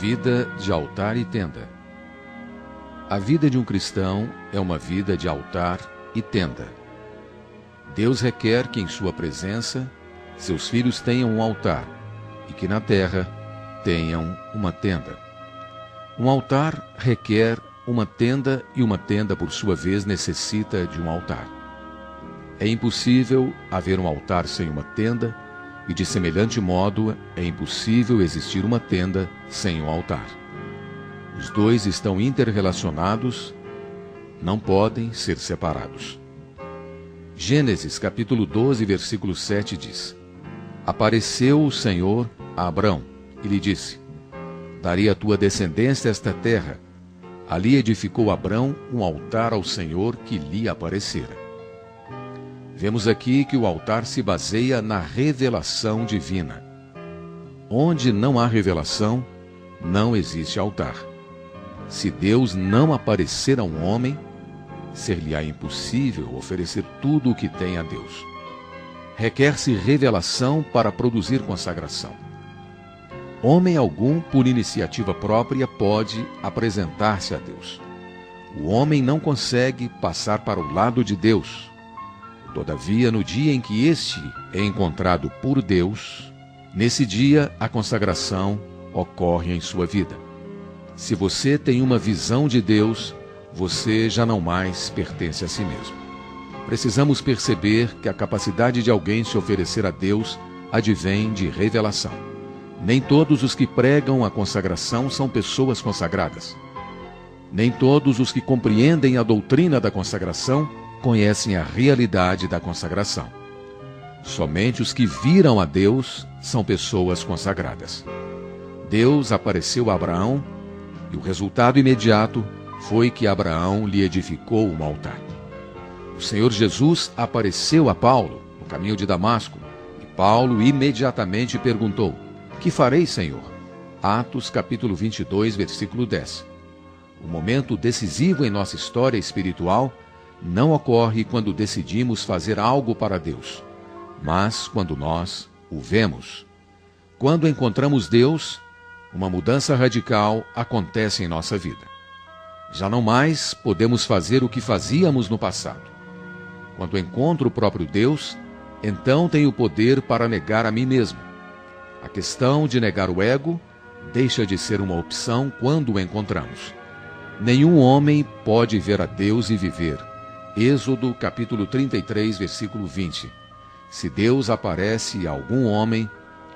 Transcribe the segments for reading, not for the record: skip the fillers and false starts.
Vida de altar e tenda. A vida de um cristão é uma vida de altar e tenda. Deus requer que em sua presença seus filhos tenham um altar e que na terra tenham uma tenda. Um altar requer uma tenda e uma tenda, por sua vez, necessita de um altar. É impossível haver um altar sem uma tenda e, de semelhante modo, é impossível existir uma tenda sem um altar. Os dois estão interrelacionados, não podem ser separados. Gênesis capítulo 12, versículo 7 diz: Apareceu o Senhor a Abrão e lhe disse: Darei à tua descendência esta terra. Ali edificou Abrão um altar ao Senhor que lhe aparecera. Vemos aqui que o altar se baseia na revelação divina. Onde não há revelação, não existe altar. Se Deus não aparecer a um homem, ser-lhe-á impossível oferecer tudo o que tem a Deus. Requer-se revelação para produzir consagração. Homem algum, por iniciativa própria, pode apresentar-se a Deus. O homem não consegue passar para o lado de Deus. Todavia, no dia em que este é encontrado por Deus, nesse dia a consagração ocorre em sua vida. Se você tem uma visão de Deus, você já não mais pertence a si mesmo. Precisamos perceber que a capacidade de alguém se oferecer a Deus advém de revelação. Nem todos os que pregam a consagração são pessoas consagradas. Nem todos os que compreendem a doutrina da consagração conhecem a realidade da consagração. Somente os que viram a Deus são pessoas consagradas. Deus apareceu a Abraão e o resultado imediato foi que Abraão lhe edificou um altar. O Senhor Jesus apareceu a Paulo no caminho de Damasco e Paulo imediatamente perguntou: Que farei, Senhor? Atos capítulo 22, versículo 10. O momento decisivo em nossa história espiritual não ocorre quando decidimos fazer algo para Deus, mas quando nós o vemos. Quando encontramos Deus, uma mudança radical acontece em nossa vida. Já não mais podemos fazer o que fazíamos no passado. Quando encontro o próprio Deus, então tenho o poder para negar a mim mesmo. A questão de negar o ego deixa de ser uma opção quando o encontramos. Nenhum homem pode ver a Deus e viver. Êxodo capítulo 33, versículo 20. Se Deus aparece a algum homem,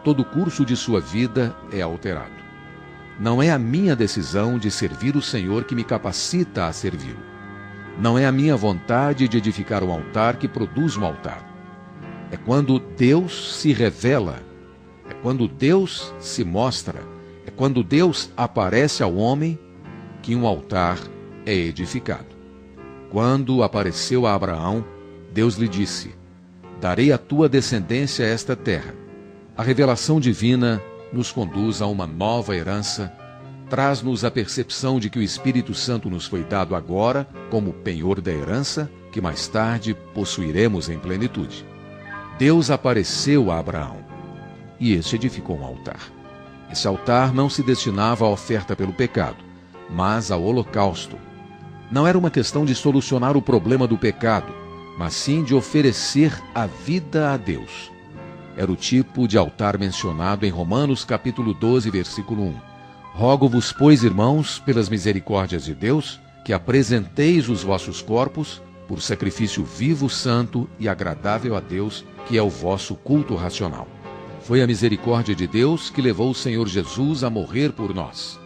todo o curso de sua vida é alterado. Não é a minha decisão de servir o Senhor que me capacita a servi-lo. Não é a minha vontade de edificar um altar que produz um altar. É quando Deus se revela, é quando Deus se mostra, é quando Deus aparece ao homem que um altar é edificado. Quando apareceu a Abraão, Deus lhe disse: Darei à tua descendência esta terra. A revelação divina nos conduz a uma nova herança, traz-nos a percepção de que o Espírito Santo nos foi dado agora como penhor da herança, que mais tarde possuiremos em plenitude. Deus apareceu a Abraão e este edificou um altar. Esse altar não se destinava à oferta pelo pecado, mas ao holocausto. Não era uma questão de solucionar o problema do pecado, mas sim de oferecer a vida a Deus. Era o tipo de altar mencionado em Romanos capítulo 12, versículo 1. Rogo-vos, pois, irmãos, pelas misericórdias de Deus, que apresenteis os vossos corpos por sacrifício vivo, santo e agradável a Deus, que é o vosso culto racional. Foi a misericórdia de Deus que levou o Senhor Jesus a morrer por nós.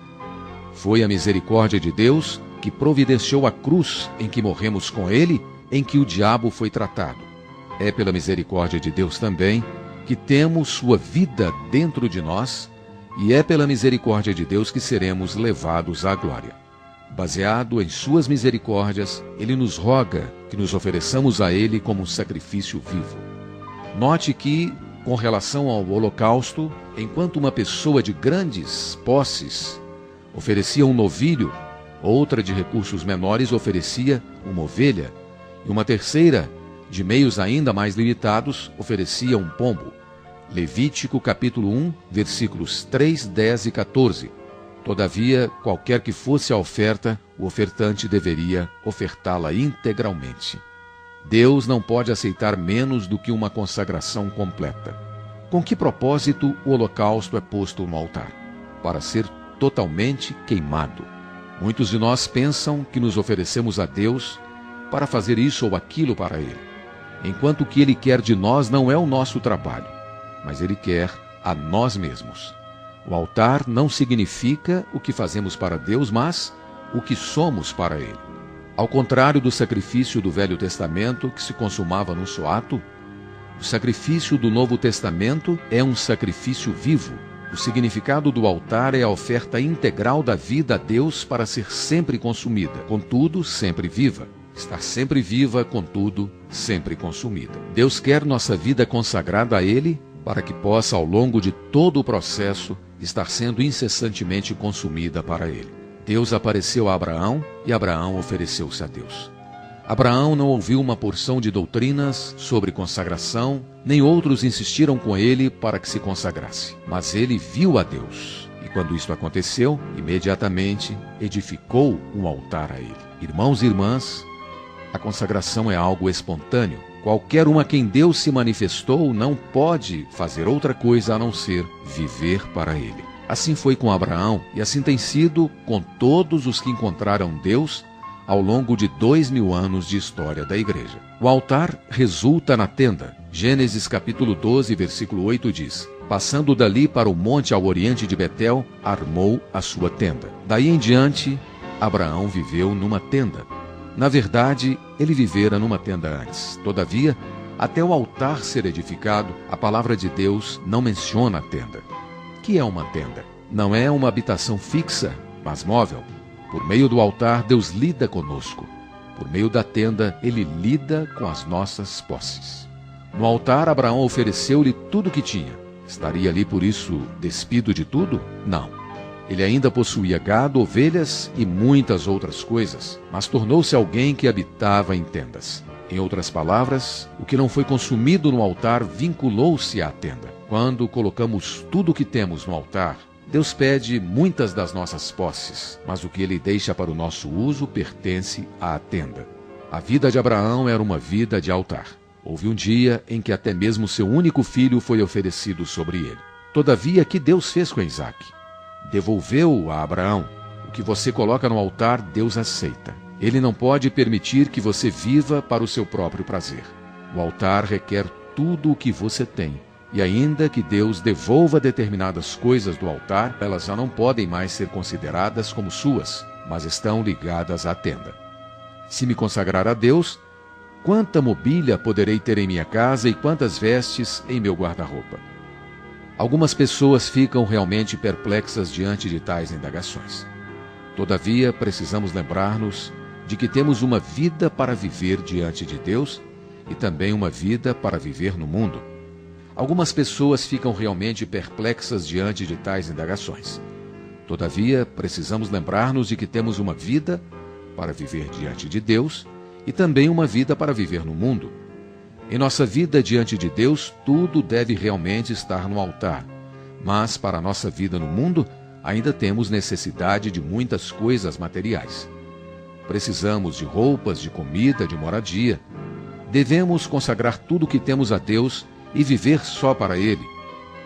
Foi a misericórdia de Deus que providenciou a cruz em que morremos com Ele, em que o diabo foi tratado. É pela misericórdia de Deus também que temos sua vida dentro de nós, e é pela misericórdia de Deus que seremos levados à glória. Baseado em suas misericórdias, Ele nos roga que nos ofereçamos a Ele como um sacrifício vivo. Note que, com relação ao holocausto, enquanto uma pessoa de grandes posses oferecia um novilho, outra de recursos menores oferecia uma ovelha, e uma terceira, de meios ainda mais limitados, oferecia um pombo. Levítico capítulo 1, versículos 3, 10 e 14. Todavia, qualquer que fosse a oferta, o ofertante deveria ofertá-la integralmente. Deus não pode aceitar menos do que uma consagração completa. Com que propósito o holocausto é posto no altar? Para ser totalmente queimado. Muitos de nós pensam que nos oferecemos a Deus para fazer isso ou aquilo para Ele, enquanto o que Ele quer de nós não é o nosso trabalho, mas Ele quer a nós mesmos. O altar não significa o que fazemos para Deus, mas o que somos para Ele. Ao contrário do sacrifício do Velho Testamento, que se consumava num só ato, o sacrifício do Novo Testamento é um sacrifício vivo. O significado do altar é a oferta integral da vida a Deus para ser sempre consumida, contudo, sempre viva. Estar sempre viva, contudo, sempre consumida. Deus quer nossa vida consagrada a Ele para que possa, ao longo de todo o processo, estar sendo incessantemente consumida para Ele. Deus apareceu a Abraão e Abraão ofereceu-se a Deus. Abraão não ouviu uma porção de doutrinas sobre consagração, nem outros insistiram com ele para que se consagrasse. Mas ele viu a Deus. E quando isto aconteceu, imediatamente edificou um altar a Ele. Irmãos e irmãs, a consagração é algo espontâneo. Qualquer um a quem Deus se manifestou não pode fazer outra coisa a não ser viver para Ele. Assim foi com Abraão e assim tem sido com todos os que encontraram Deus ao longo de 2000 anos de história da igreja. O altar resulta na tenda. Gênesis capítulo 12, versículo 8 diz: passando dali para o monte ao oriente de Betel, armou a sua tenda. Daí em diante, Abraão viveu numa tenda. Na verdade, ele vivera numa tenda antes. Todavia, até o altar ser edificado, a palavra de Deus não menciona a tenda. O que é uma tenda? Não é uma habitação fixa, mas móvel. Por meio do altar, Deus lida conosco. Por meio da tenda, Ele lida com as nossas posses. No altar, Abraão ofereceu-lhe tudo o que tinha. Estaria ali, por isso, despido de tudo? Não. Ele ainda possuía gado, ovelhas e muitas outras coisas, mas tornou-se alguém que habitava em tendas. Em outras palavras, o que não foi consumido no altar vinculou-se à tenda. Quando colocamos tudo o que temos no altar, Deus pede muitas das nossas posses, mas o que Ele deixa para o nosso uso pertence à tenda. A vida de Abraão era uma vida de altar. Houve um dia em que até mesmo seu único filho foi oferecido sobre ele. Todavia, que Deus fez com Isaque? Devolveu a Abraão. O que você coloca no altar, Deus aceita. Ele não pode permitir que você viva para o seu próprio prazer. O altar requer tudo o que você tem. E ainda que Deus devolva determinadas coisas do altar, elas já não podem mais ser consideradas como suas, mas estão ligadas à tenda. Se me consagrar a Deus, quanta mobília poderei ter em minha casa e quantas vestes em meu guarda-roupa? Algumas pessoas ficam realmente perplexas diante de tais indagações. Todavia, precisamos lembrar-nos de que temos uma vida para viver diante de Deus e também uma vida para viver no mundo. Algumas pessoas ficam realmente perplexas diante de tais indagações. Todavia, precisamos lembrar-nos de que temos uma vida para viver diante de Deus e também uma vida para viver no mundo. Em nossa vida diante de Deus, tudo deve realmente estar no altar. Mas, para a nossa vida no mundo, ainda temos necessidade de muitas coisas materiais. Precisamos de roupas, de comida, de moradia. Devemos consagrar tudo o que temos a Deus e viver só para Ele.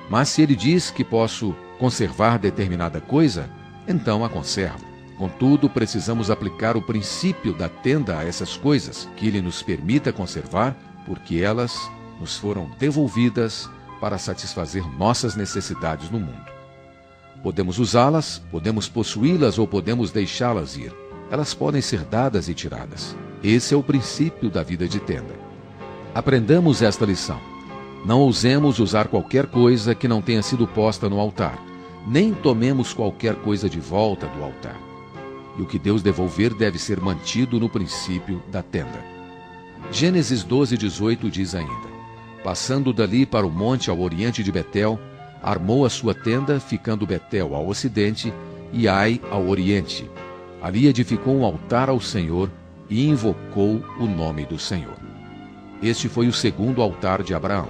Mas se Ele diz que posso conservar determinada coisa, então a conservo. Contudo, precisamos aplicar o princípio da tenda a essas coisas, que Ele nos permita conservar, porque elas nos foram devolvidas para satisfazer nossas necessidades no mundo. Podemos usá-las, podemos possuí-las ou podemos deixá-las ir. Elas podem ser dadas e tiradas. Esse é o princípio da vida de tenda. Aprendamos esta lição. Não ousemos usar qualquer coisa que não tenha sido posta no altar, nem tomemos qualquer coisa de volta do altar. E o que Deus devolver deve ser mantido no princípio da tenda. Gênesis 12:18 diz ainda: passando dali para o monte ao oriente de Betel, armou a sua tenda, ficando Betel ao ocidente e Ai ao oriente. Ali edificou um altar ao Senhor e invocou o nome do Senhor. Este foi o segundo altar de Abraão.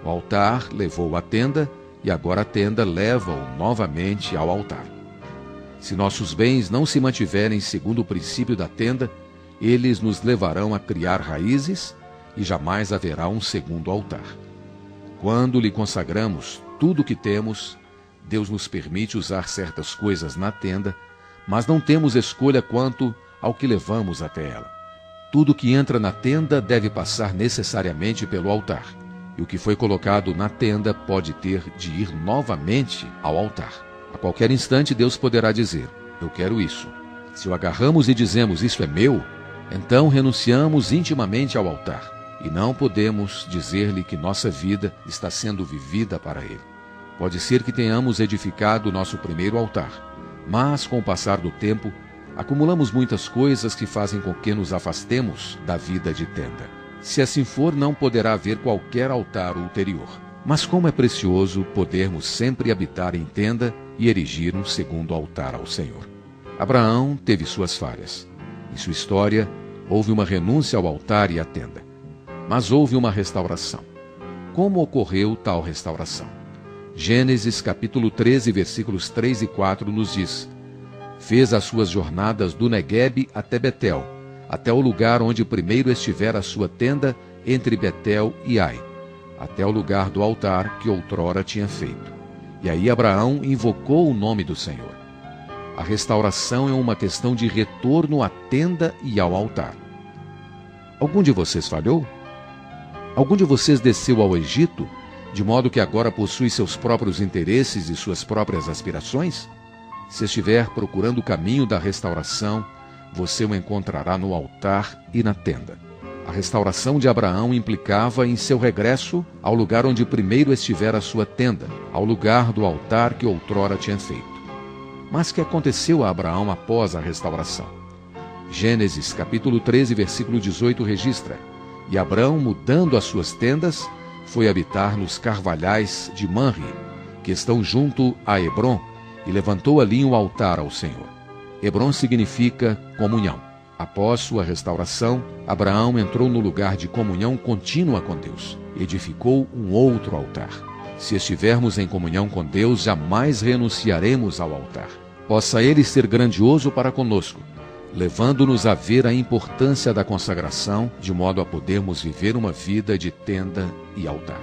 O altar levou a tenda, e agora a tenda leva-o novamente ao altar. Se nossos bens não se mantiverem segundo o princípio da tenda, eles nos levarão a criar raízes e jamais haverá um segundo altar. Quando lhe consagramos tudo o que temos, Deus nos permite usar certas coisas na tenda, mas não temos escolha quanto ao que levamos até ela. Tudo que entra na tenda deve passar necessariamente pelo altar, e o que foi colocado na tenda pode ter de ir novamente ao altar. A qualquer instante Deus poderá dizer: eu quero isso. Se o agarramos e dizemos isso é meu, então renunciamos intimamente ao altar, e não podemos dizer-lhe que nossa vida está sendo vivida para ele. Pode ser que tenhamos edificado o nosso primeiro altar, mas com o passar do tempo, acumulamos muitas coisas que fazem com que nos afastemos da vida de tenda. Se assim for, não poderá haver qualquer altar ulterior. Mas como é precioso podermos sempre habitar em tenda e erigir um segundo altar ao Senhor. Abraão teve suas falhas. Em sua história, houve uma renúncia ao altar e à tenda. Mas houve uma restauração. Como ocorreu tal restauração? Gênesis capítulo 13, versículos 3 e 4 nos diz: fez as suas jornadas do Neguebe até Betel, até o lugar onde primeiro estivera a sua tenda entre Betel e Ai, até o lugar do altar que outrora tinha feito. E aí Abraão invocou o nome do Senhor. A restauração é uma questão de retorno à tenda e ao altar. Algum de vocês falhou? Algum de vocês desceu ao Egito, de modo que agora possui seus próprios interesses e suas próprias aspirações? Se estiver procurando o caminho da restauração, você o encontrará no altar e na tenda. A restauração de Abraão implicava em seu regresso ao lugar onde primeiro estivera a sua tenda, ao lugar do altar que outrora tinha feito. Mas o que aconteceu a Abraão após a restauração? Gênesis capítulo 13, versículo 18 registra: e Abraão, mudando as suas tendas, foi habitar nos carvalhais de Manre, que estão junto a Hebrom, e levantou ali um altar ao Senhor. Hebrom significa comunhão. Após sua restauração, Abraão entrou no lugar de comunhão contínua com Deus. Edificou um outro altar. Se estivermos em comunhão com Deus, jamais renunciaremos ao altar. Possa Ele ser grandioso para conosco, levando-nos a ver a importância da consagração, de modo a podermos viver uma vida de tenda e altar.